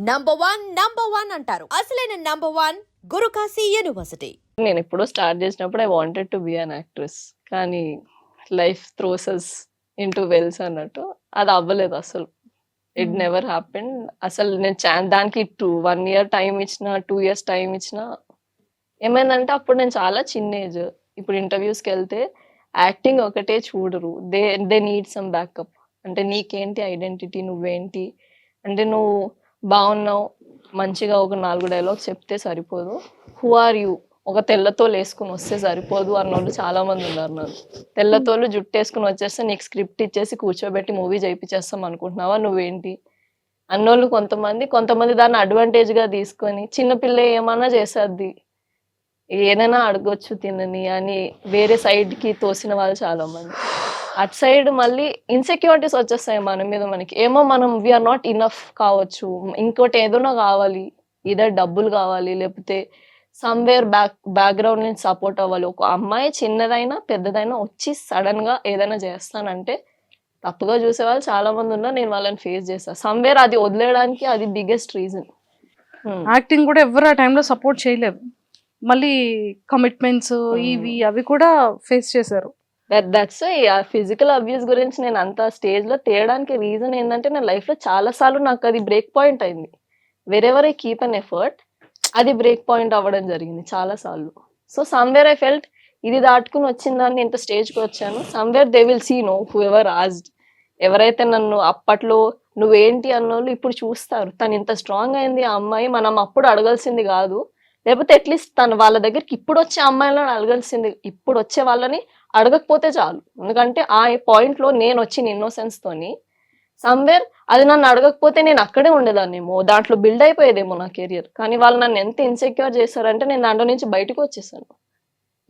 Number one అంటారు. అసలైన number one Guru Kashi university. నేను ఎప్పుడో స్టార్ట్ చేసినప్పుడు I wanted to be an actress, కానీ లైఫ్ థ్రోస్ అస్ ఇంటూ వెల్స్ అన్నట్టు అది అవ్వలేదు అసలు. It never happen. అసలు నేను దానికి 1 year టైం ఇచ్చిన, 2 years టైం ఇచ్చిన, ఏమైందంటే అప్పుడు నేను చాలా చిన్న ఏజ్. ఇప్పుడు ఇంటర్వ్యూస్కి వెళ్తే యాక్టింగ్ ఒకటే చూడరు, దే నీడ్ సమ్ బ్యాకప్. అంటే నీకేంటి ఐడెంటిటీ, నువ్వేంటి అంటే నువ్వు బాగున్నావు, మంచిగా ఒక 4 డైలాగ్స్ చెప్తే సరిపోదు. హూ ఆర్ యూ, ఒక తెల్లతోలు వేసుకుని వస్తే సరిపోదు అన్నోళ్ళు చాలా మంది ఉన్నారు. నాకు తెల్లతోలు జుట్టు వేసుకుని వచ్చేస్తే నీకు స్క్రిప్ట్ ఇచ్చేసి కూర్చోబెట్టి మూవీ చేయించేస్తాం అనుకుంటున్నావా, నువ్వేంటి అన్నోళ్ళు కొంతమంది దాన్ని అడ్వాంటేజ్గా తీసుకొని చిన్నపిల్ల ఏమన్నా చేసేది, ఏదైనా అడగొచ్చు తినని అని వేరే సైడ్కి తోసిన వాళ్ళు చాలా మంది. అటు సైడ్ మళ్ళీ ఇన్సెక్యూరిటీస్ వచ్చేస్తాయి మన మీద. మనకి ఏమో మనం వీఆర్ నాట్ ఇనఫ్ కావచ్చు, ఇంకోటి ఏదైనా కావాలి, ఇదే డబ్బులు కావాలి, లేకపోతే సమ్వేర్ బ్యాక్గ్రౌండ్ నుంచి సపోర్ట్ అవ్వాలి. ఒక అమ్మాయి చిన్నదైనా పెద్దదైనా వచ్చి సడన్ గా ఏదైనా చేస్తానంటే తప్పుగా చూసే వాళ్ళు చాలా మంది ఉన్నారు. నేను వాళ్ళని ఫేస్ చేస్తాను. సమ్వేర్ అది వదిలేయడానికి అది బిగ్గెస్ట్ రీజన్. యాక్టింగ్ కూడా ఎవరు ఆ టైంలో సపోర్ట్ చేయలేదు. మళ్ళీ కమిట్మెంట్స్ ఇవి అవి కూడా ఫేస్ చేశారు. దట్స్ ఫిజికల్ అబ్యూస్ గురించి నేను అంత స్టేజ్ లో తేయడానికి రీజన్ ఏంటంటే నా లైఫ్ లో చాలా సార్లు నాకు అది బ్రేక్ పాయింట్ అయింది. Wherever I keep an effort, అది బ్రేక్ పాయింట్ అవ్వడం జరిగింది చాలా సార్లు. సో సమ్వేర్ ఐ ఫెల్ట్ ఇది దాటుకుని వచ్చిందాన్ని ఇంత స్టేజ్కి వచ్చాను. Somewhere they will see no whoever asked. ఎవరైతే నన్ను అప్పట్లో నువ్వేంటి అన్నోళ్ళు ఇప్పుడు చూస్తారు, తను ఇంత స్ట్రాంగ్ అయింది ఆ అమ్మాయి, మనం అప్పుడు అడగాల్సింది కాదు, లేకపోతే అట్లీస్ట్ తను వాళ్ళ దగ్గరికి ఇప్పుడు వచ్చే అమ్మాయిలను అడగాల్సింది, ఇప్పుడు వచ్చే వాళ్ళని అడగకపోతే చాలు. ఎందుకంటే ఆ పాయింట్ లో నేను వచ్చిన ఇన్నోసెన్స్ తోని సమ్వేర్ అది నన్ను అడగకపోతే నేను అక్కడే ఉండేదాన్నేమో, దాంట్లో బిల్డ్ అయిపోయేదేమో నా కెరియర్. కానీ వాళ్ళు నన్ను ఎంత ఇన్సెక్యూర్ చేశారంటే నేను దాంట్లో నుంచి బయటకు వచ్చేసాను.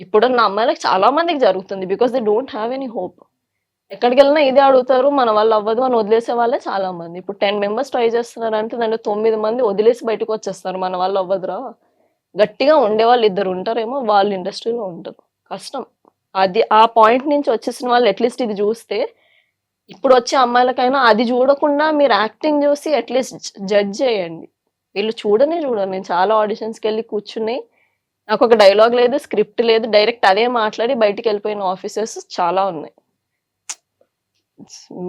ఇప్పుడు నా అమ్మాయిలకు చాలా మందికి జరుగుతుంది, because they don't have any hope. ఎక్కడికి వెళ్ళినా ఇదే అడుగుతారు, మన వాళ్ళు అవ్వదు అని వదిలేసే వాళ్ళే చాలా మంది. ఇప్పుడు 10 members ట్రై చేస్తున్నారు అంటే దాంట్లో 9 మంది వదిలేసి బయటకు వచ్చేస్తారు, మన వాళ్ళు అవ్వదురా. గట్టిగా ఉండేవాళ్ళు 2 ఉంటారేమో, వాళ్ళు ఇండస్ట్రీలో ఉంటారు. కష్టం. అది ఆ పాయింట్ నుంచి వచ్చేసిన వాళ్ళు అట్లీస్ట్ ఇది చూస్తే, ఇప్పుడు వచ్చే అమ్మాయిలకైనా అది చూడకుండా మీరు యాక్టింగ్ చూసి అట్లీస్ట్ జడ్జ్ చేయండి. వీళ్ళు చూడరు. నేను చాలా ఆడిషన్స్కి వెళ్ళి కూర్చుని నాకు ఒక డైలాగ్ లేదు, స్క్రిప్ట్ లేదు, డైరెక్ట్ అదే మాట్లాడి బయటికి వెళ్ళిపోయిన ఆఫీసర్స్ చాలా ఉన్నాయి.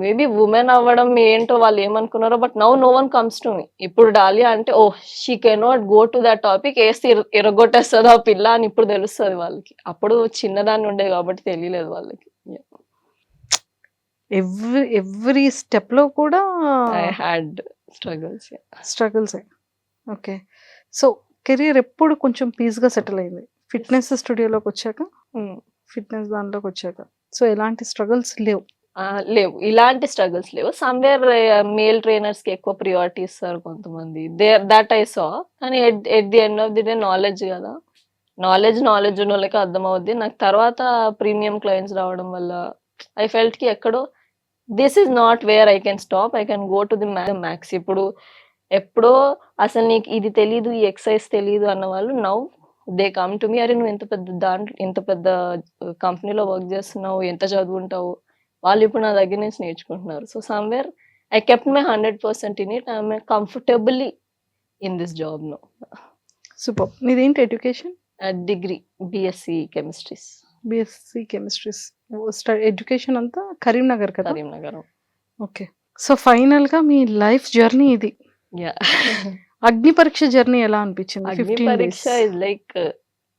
మేబీ ఉమెన్ అవ్వడం ఏంటో వాళ్ళు ఏమనుకున్నారో, but now no one comes to me. ఇప్పుడు డాలియా అంటే oh she cannot go to that topic, వేసి ఎరగొట్టేస్తుంది ఆ పిల్ల అని ఇప్పుడు తెలుస్తుంది వాళ్ళకి. అప్పుడు చిన్నదాన్ని ఉండే కాబట్టి తెలియలేదు వాళ్ళకి. ఎవ్రీ స్టెప్ లో కూడా I had struggles. Okay, so career ఎప్పుడు కొంచెం పీస్ గా సెటిల్ అయింది ఫిట్నెస్ స్టూడియోలోకి వచ్చాక, ఫిట్నెస్ దానిలోకి వచ్చాక. సో ఎలాంటి స్ట్రగుల్స్ లేవు? లేవు, ఇలాంటి స్ట్రగుల్స్ లేవు. సమ్వేర్ మేల్ ట్రైనర్స్ కి ఎక్కువ ప్రియారిటీ ఇస్తారు కొంతమంది, దట్ ఐ సా. కానీ at the end of the day knowledge కదా, నాలెడ్జ్ ఉన్న వాళ్ళకి అర్థం అవుద్ది. నాకు తర్వాత ప్రీమియం క్లయింట్స్ రావడం వల్ల ఐ ఫెల్ట్ కి ఎక్కడో this is not where I can stop, I can go to the max. ఇప్పుడు ఎప్పుడో అసలు నీకు ఇది తెలీదు, ఈ ఎక్సర్సైజ్ తెలీదు అన్న వాళ్ళు now they come to me. అరే నువ్వు ఇంత పెద్ద కంపెనీలో వర్క్ చేస్తున్నావు, ఎంత చదువుంటావు, వాళ్ళు ఇప్పుడు నా దగ్గర నుంచి నేర్చుకుంటున్నారు. So somewhere I kept my 100% in it. I'm comfortably in this job no. Super. నీదేంటి education? Degree BSc chemistries. BSc chemistries. Education అంతా కరీంనగర్ కదా? కరీంనగర్. ఓకే, సో ఫైనల్ గా మీ లైఫ్ జర్నీ ఇది. అగ్ని పరీక్ష జర్నీ ఎలా అనిపించింది? అగ్ని పరీక్ష ఇస్ లైక్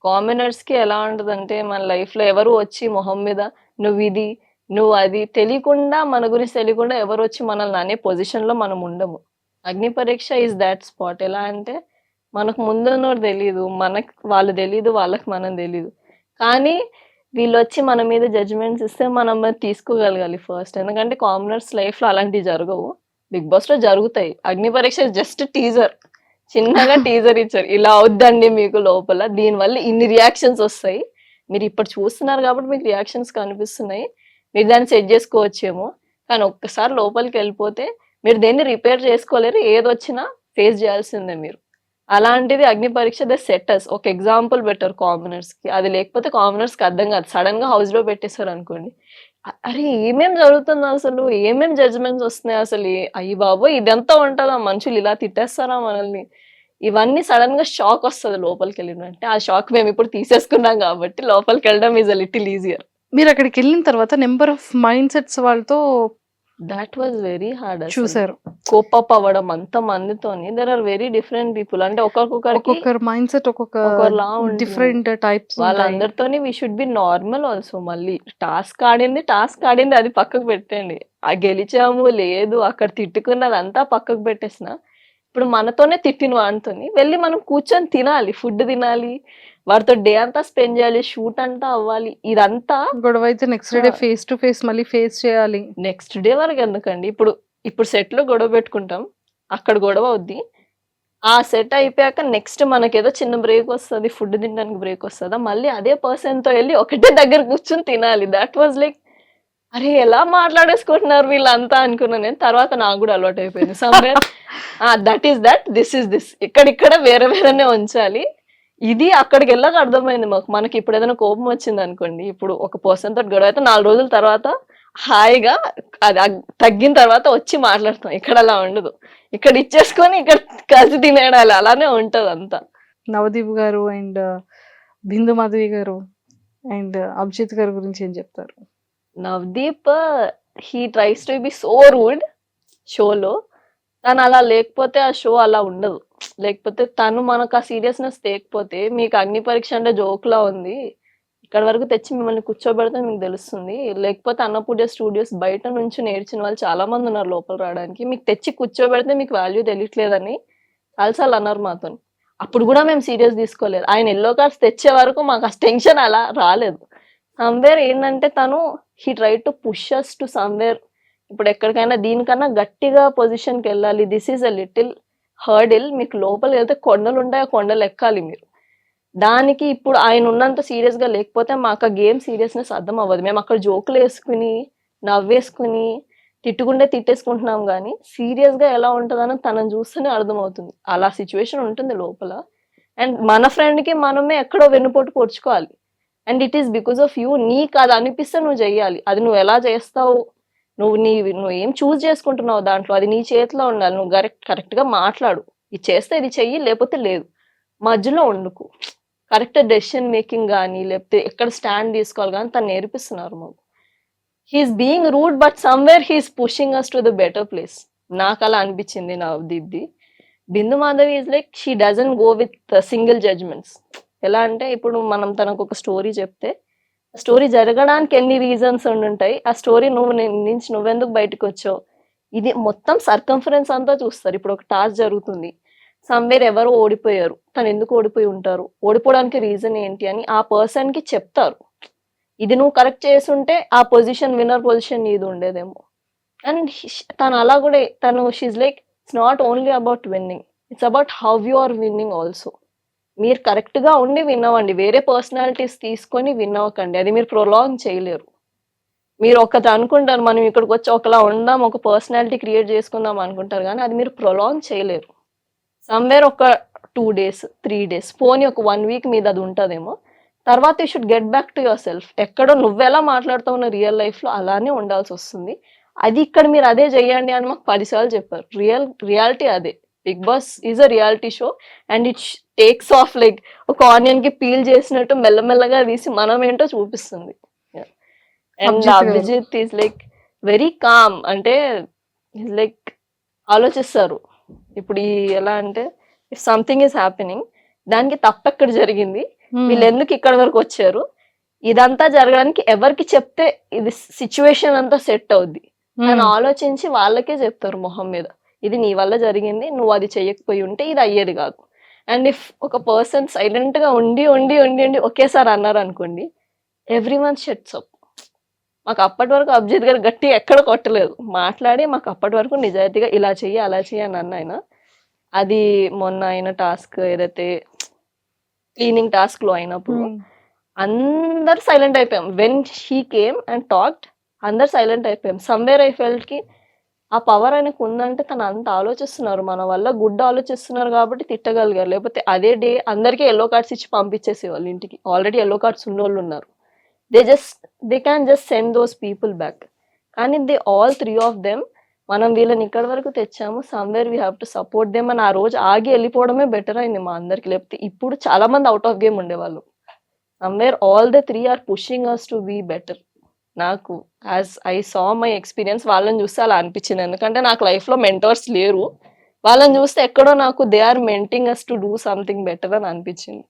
కామనర్స్ కి ఎలా ఉంటదంటే, మన లైఫ్ లో ఎవరు వచ్చి మొహం మీద నువ్వు ఇది నువ్వు అది తెలియకుండా, మన గురించి తెలియకుండా ఎవరు వచ్చి మనల్ని అనే పొజిషన్ లో మనం ఉండము. అగ్ని పరీక్ష ఇస్ దాట్ స్పాట్. ఎలా అంటే మనకు ముందున్నోడు తెలీదు, మనకు వాళ్ళు తెలీదు, వాళ్ళకి మనం తెలీదు, కానీ వీళ్ళు వచ్చి మన మీద జడ్జిమెంట్స్ ఇస్తే మనం తీసుకోగలగాలి ఫస్ట్. ఎందుకంటే కామనర్స్ లైఫ్ లో అలాంటివి జరగవు, బిగ్ బాస్ లో జరుగుతాయి. అగ్ని పరీక్ష జస్ట్ టీజర్, చిన్నగా టీజర్ ఇచ్చారు, ఇలా అవుద్దండి మీకు లోపల, దీనివల్ల ఇన్ని రియాక్షన్స్ వస్తాయి, మీరు ఇప్పుడు చూస్తున్నారు కాబట్టి మీకు రియాక్షన్స్ కనిపిస్తున్నాయి, మీరు దాన్ని సెట్ చేసుకోవచ్చేమో, కానీ ఒక్కసారి లోపలికి వెళ్ళిపోతే మీరు దేన్ని రిపేర్ చేసుకోలేరు, ఏదొచ్చినా ఫేస్ చేయాల్సిందే మీరు. అలాంటిది అగ్ని పరీక్ష ద సెటర్స్ ఒక ఎగ్జాంపుల్ పెట్టారు కామనర్స్ కి. అది లేకపోతే కామనర్స్ కి అర్థం కాదు. సడన్ గా హౌస్ లో పెట్టేశారు అనుకోండి, అరే ఏమేం జరుగుతుంది అసలు, ఏమేం జడ్జ్మెంట్స్ వస్తున్నాయి అసలు, అయ్యి బాబోయ్ ఇదంతా ఉంటుందా, మనుషులు ఇలా తిట్టేస్తారా మనల్ని, ఇవన్నీ సడన్ గా షాక్ వస్తుంది లోపలికి వెళ్ళినంటే. ఆ షాక్ మేము ఇప్పుడు తీసేసుకున్నాం కాబట్టి లోపలికి వెళ్ళడం ఈజ్ అ లిటిల్ ఈజియర్. మీరు అక్కడికి వెళ్ళిన తర్వాత నెంబర్ ఆఫ్ మైండ్ సెట్స్ వాళ్ళతో దట్ వాజ్ వెరీ హార్డ్ అసలు. చూసారు. కోప్ అప్ అవ్వడం అంత మందితోని, there are very different people. అంటే ఒక్కొక్కరికి ఒక్కొక్కరు మైండ్ సెట్ ఒక్కొక్క ఒకలా ఉంటుంది. డిఫరెంట్ టైప్స్ వాళ్ళందరితోని we should be normal also. మళ్ళీ టాస్క్ ఆడింది అది పక్కకు పెట్టండి, ఆ గెలిచాము లేదు అక్కడ తిట్టుకున్నది అంతా పక్కకు పెట్టేసిన, ఇప్పుడు మనతోనే తిట్టిన వాడితోని వెళ్ళి మనం కూర్చొని తినాలి, ఫుడ్ తినాలి, వాడితో డే అంతా స్పెండ్ చేయాలి, షూట్ అంతా అవ్వాలి. ఇదంతా గొడవ అయితే next day face to face మళ్ళీ ఫేస్ చేయాలి. నెక్స్ట్ డే వరకు ఎందుకండి, ఇప్పుడు సెట్ లో గొడవ పెట్టుకుంటాం, అక్కడ గొడవ అవుద్ది, ఆ సెట్ అయిపోయాక నెక్స్ట్ మనకేదో చిన్న బ్రేక్ వస్తుంది, ఫుడ్ తినడానికి బ్రేక్ వస్తుందా, మళ్ళీ అదే పర్సన్ తో వెళ్ళి ఒకటే దగ్గర కూర్చొని తినాలి. దట్ వాజ్ లైక్ అరే ఎలా మాట్లాడేసుకుంటున్నారు వీళ్ళంతా అనుకున్నాను నేను. తర్వాత నాకు కూడా అలవాటు అయిపోయింది somewhere. That is that, this is this, ఇక్కడిక్కడ వేరే వేరేనే ఉంచాలి. ఇది అక్కడికి వెళ్ళాక అర్థమైంది మాకు. మనకి ఇప్పుడు ఏదైనా కోపం వచ్చింది అనుకోండి, ఇప్పుడు ఒక పర్సన్ తోటి గొడవ అయితే 4 రోజుల తర్వాత హాయిగా అది తగ్గిన తర్వాత వచ్చి మాట్లాడతాం. ఇక్కడ అలా ఉండదు, ఇక్కడ ఇచ్చేసుకొని ఇక్కడ కలిసి తినేయాలి, అలానే ఉంటది అంతా. నవదీప్ గారు అండ్ బిందు మాధవి గారు అండ్ అభిజిత్ గారి గురించి ఏం చెప్తారు? Navdeep he tries to be so rude షోలో, తను అలా లేకపోతే ఆ షో అలా ఉండదు. లేకపోతే తను మనకు ఆ సీరియస్నెస్ లేకపోతే, మీకు అగ్ని పరీక్ష అంటే జోక్ లా ఉంది, ఇక్కడ వరకు తెచ్చి మిమ్మల్ని కూర్చోబెడితే మీకు తెలుస్తుంది, లేకపోతే అన్నపూర్ణ స్టూడియోస్ బయట నుంచి నేర్చిన వాళ్ళు చాలా మంది ఉన్నారు లోపల రావడానికి, మీకు తెచ్చి కూర్చోబెడితే మీకు వాల్యూ తెలియట్లేదని చాలాసార్లు అన్నారు మాతో. అప్పుడు కూడా మేము సీరియస్ తీసుకోలేదు. ఆయన ఎల్లో కార్డ్స్ తెచ్చే వరకు మాకు ఆ టెన్షన్ అలా రాలేదు. సమ్వేర్ ఏంటంటే తను he try to push us to somewhere, ఇప్పుడు ఎక్కడికైనా దీనికన్నా గట్టిగా పొజిషన్కి వెళ్ళాలి, this is a little hurdle, మీకు లోపలికి వెళ్తే కొండలు ఉంటాయి, ఆ కొండలు ఎక్కాలి మీరు. దానికి ఇప్పుడు ఆయన ఉన్నంత సీరియస్ గా లేకపోతే మాకు ఆ గేమ్ సీరియస్నెస్ అర్థం అవ్వదు. మేము అక్కడ జోకులు వేసుకుని నవ్వేసుకుని తిట్టేసుకుంటున్నాం, కానీ సీరియస్ గా ఎలా ఉంటుందని తనని చూస్తేనే అర్థమవుతుంది. అలా సిచ్యువేషన్ ఉంటుంది లోపల. అండ్ మన ఫ్రెండ్ కి మనమే ఎక్కడో వెన్నుపోటు పొడుచుకోవాలి. And it is because of you. నీకు అది అనిపిస్తే నువ్వు చెయ్యాలి. అది నువ్వు ఎలా చేస్తావు, నువ్వు ఏం చూస్ చేసుకుంటున్నావు దాంట్లో, అది నీ చేతిలో ఉండాలి. నువ్వు కరెక్ట్ గా మాట్లాడు, ఇది చేస్తే ఇది చెయ్యి, లేకపోతే లేదు, మధ్యలో ఉండుకు. కరెక్ట్ డెసిషన్ మేకింగ్ కానీ, లేకపోతే ఎక్కడ స్టాండ్ తీసుకోవాలి కానీ తను నేర్పిస్తున్నారు మాకు. He's being rude but somewhere he's pushing us to the better place. నాకు అలా అనిపించింది నవదీప్ది. Bindu Madhavi is like she doesn't go with single judgments. ఎలా అంటే ఇప్పుడు మనం తనకు ఒక స్టోరీ చెప్తే, స్టోరీ జరగడానికి ఎన్ని రీజన్స్ ఉండుంటాయి, ఆ స్టోరీ నుంచి నువ్వెందుకు బయటకు వచ్చావు, ఇది మొత్తం సర్కంఫరెన్స్ అంతా చూస్తారు. ఇప్పుడు ఒక టాస్క్ జరుగుతుంది, సమ్వేర్ ఎవరు ఓడిపోయారు, తను ఎందుకు ఓడిపోయి ఉంటారు, ఓడిపోవడానికి రీజన్ ఏంటి అని ఆ పర్సన్ కి చెప్తారు. ఇది నువ్వు కరెక్ట్ చేసుంటే ఆ పొజిషన్, విన్నర్ పొజిషన్ ఇది ఉండేదేమో. అండ్ తను అలా కూడా she's like it's not only about winning, it's about how you are winning also. మీరు కరెక్ట్ గా ఉండి విన్ అవ్వండి, వేరే పర్సనాలిటీస్ తీసుకొని విన్ అవ్వకండి, అది మీరు ప్రొలాంగ్ చేయలేరు. మీరు ఒకటి అనుకుంటారు, మనం ఇక్కడికి వచ్చి ఒకలా ఉందాం, ఒక పర్సనాలిటీ క్రియేట్ చేసుకుందాం అనుకుంటారు, కానీ అది మీరు ప్రొలాంగ్ చేయలేరు. సమ్వేర్ ఒక 2 days 3 days పోనీ ఒక 1 week మీద అది ఉంటుందేమో, తర్వాత you should get back to your self. ఎక్కడో నువ్వెలా మాట్లాడుతావు రియల్ లైఫ్ లో అలానే ఉండాల్సి వస్తుంది. అది ఇక్కడ మీరు అదే చెయ్యండి అని మాకు 10 సార్లు చెప్పారు. రియాలిటీ అదే. Bigg Boss is a reality show and it takes off like ఒక ఆనియన్ కి పీల్ చేసినట్టు మెల్లమెల్లగా తీసి మనం ఏంటో చూపిస్తుంది. And Abhijeet is like very calm, అంటే లైక్ ఆలోచిస్తారు. ఇప్పుడు ఎలా అంటే ఇఫ్ సంథింగ్ ఈస్ హ్యాపెనింగ్, దానికి తప్పెక్కడ జరిగింది, వీళ్ళు ఎందుకు ఇక్కడ వరకు వచ్చారు, ఇదంతా జరగడానికి ఎవరికి చెప్తే ఇది సిచ్యువేషన్ అంతా సెట్ అవుద్ది అని ఆలోచించి వాళ్ళకే చెప్తారు మొహం మీద, ఇది నీ వల్ల జరిగింది, నువ్వు అది చెయ్యకపోయి ఉంటే ఇది అయ్యేది కాదు. అండ్ ఇఫ్ ఒక పర్సన్ సైలెంట్ గా ఉండి ఉండి ఉండి ఉండి ఒకేసారి అన్నారు అనుకోండి, ఎవ్రీ వన్ షట్స్ అప్. మాకు అప్పటి వరకు అభిజిత్ గారు గట్టి ఎక్కడ కొట్టలేదు, మాట్లాడి మాకు అప్పటి వరకు నిజాయితీగా ఇలా చెయ్యి అలా చెయ్యి అని అన్న. అది మొన్న అయిన టాస్క్ ఏదైతే క్లీనింగ్ టాస్క్ లో అయినప్పుడు అందరు సైలెంట్ అయిపోయాం. When she came and talked అందరు సైలెంట్ అయిపోయాం. సమ్వేర్ ఐ ఫెల్ట్ కి ఆ పవర్ ఆయనకు ఉందంటే తను అంత ఆలోచిస్తున్నారు, మన వల్ల గుడ్ ఆలోచిస్తున్నారు కాబట్టి తిట్టగలిగారు. లేకపోతే అదే డే అందరికీ ఎల్లో కార్డ్స్ ఇచ్చి పంపించేసేవాళ్ళు ఇంటికి. ఆల్రెడీ ఎల్లో కార్డ్స్ ఉన్నోళ్ళు ఉన్నారు. They can just send those people back. కానీ దే ఆల్ 3 ఆఫ్ దెమ్ మనం వీళ్ళని ఇక్కడి వరకు తెచ్చాము, somewhere we have to support them అని ఆ రోజు ఆగి వెళ్ళిపోవడమే బెటర్ అయింది మా అందరికి. లేకపోతే ఇప్పుడు చాలా మంది అవుట్ ఆఫ్ గేమ్ ఉండేవాళ్ళు. Somewhere all the 3 are pushing us to be better. నాకు as I saw my experience వాళ్ళని చూస్తే అలా అనిపించింది. ఎందుకంటే నాకు లైఫ్లో మెంటర్స్ లేరు, వాళ్ళని చూస్తే ఎక్కడో నాకు they are mentoring us to do something better అని అనిపించింది.